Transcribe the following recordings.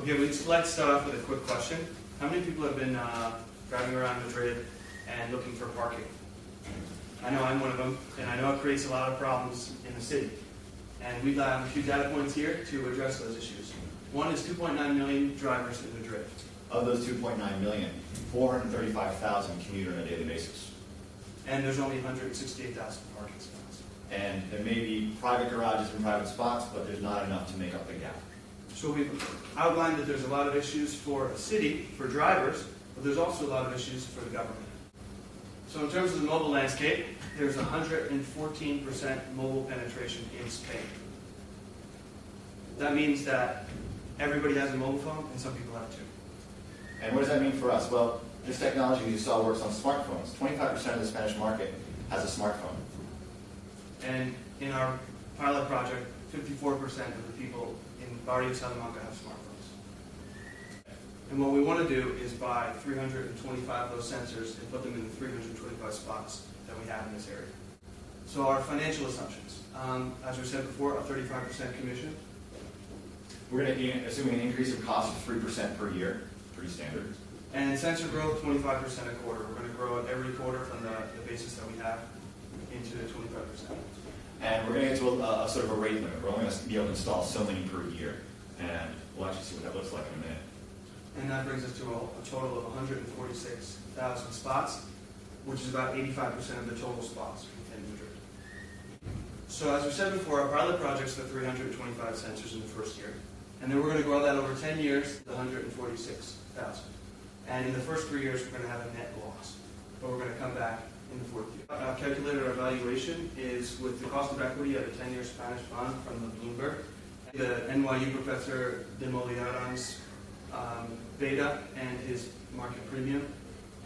Okay, let's start off with a quick question. How many people have been driving around Madrid and looking for parking? I know I'm one of them, and I know it creates a lot of problems in the city. And we have a few data points here to address those issues. One is 2.9 million drivers in Madrid. Of those 2.9 million, 435,000 commute on a daily basis. And there's only 168,000 parking spots. And there may be private garages and private spots, but there's not enough to make up the gap. So we've outlined that there's a lot of issues for a city, for drivers, but there's also a lot of issues for the government. So in terms of the mobile landscape, there's 114% mobile penetration in Spain. That means that everybody has a mobile phone and some people have two. And what does that mean for us? Well, this technology you saw works on smartphones. 25% of the Spanish market has a smartphone. And in our pilot project, 54% of the people in Barrio de Salamanca have smartphones. And what we want to do is buy 325 of those sensors and put them in the 325 spots that we have in this area. So our financial assumptions, as we said before, a 35% commission. We're going to assume an increase of cost of 3% per year, pretty standard. And sensor growth, 25% a quarter. We're going to grow it every quarter from the basis that we have into the 25%. And we're going to get to a sort of a rate limit. We're only going to be able to install so many per year. And we'll actually see what that looks like in a minute. And that brings us to a total of 146,000 spots, which is about 85% of the total spots within Madrid. So as we said before, our pilot project's for 325 sensors in the first year. And then we're going to grow that over 10 years to 146,000. And in the first 3 years, we're going to have a net loss. But we're going to come back in the fourth year. Calculated our valuation is with the cost of equity of a 10-year Spanish bond from the Bloomberg, the NYU professor de Moliaran's beta and his market premium.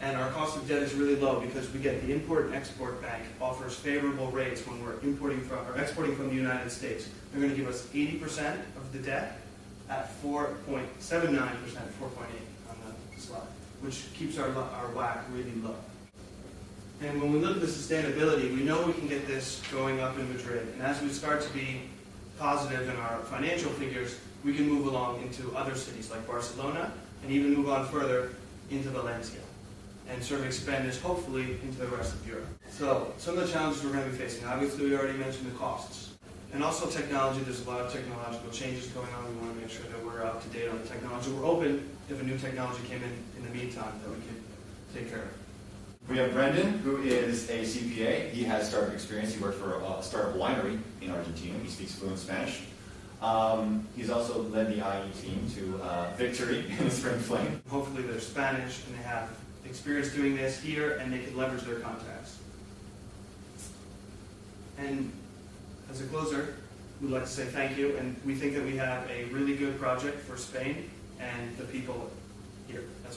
And our cost of debt is really low because we get the Import and Export Bank offers favorable rates when we're importing from or exporting from the United States. They're going to give us 80% of the debt at 4.79%, 4.8 on the slide, which keeps our WACC really low. And when we look at the sustainability, we know we can get this going up in Madrid. And as we start to be positive in our financial figures, we can move along into other cities like Barcelona and even move on further into Valencia and sort of expand this hopefully into the rest of Europe. So some of the challenges we're going to be facing, obviously we already mentioned the costs. And also technology, there's a lot of technological changes going on. We want to make sure that we're up to date on the technology. We're open if a new technology came in the meantime that we could take care of. We have Brendan, who is a CPA. He has startup experience. He worked for a startup winery in Argentina. He speaks fluent Spanish. He's also led the IE team to victory in the Spring Flame. Hopefully they're Spanish and they have experience doing this here and they can leverage their contacts. And as a closer, we'd like to say thank you, and we think that we have a really good project for Spain and the people here as well.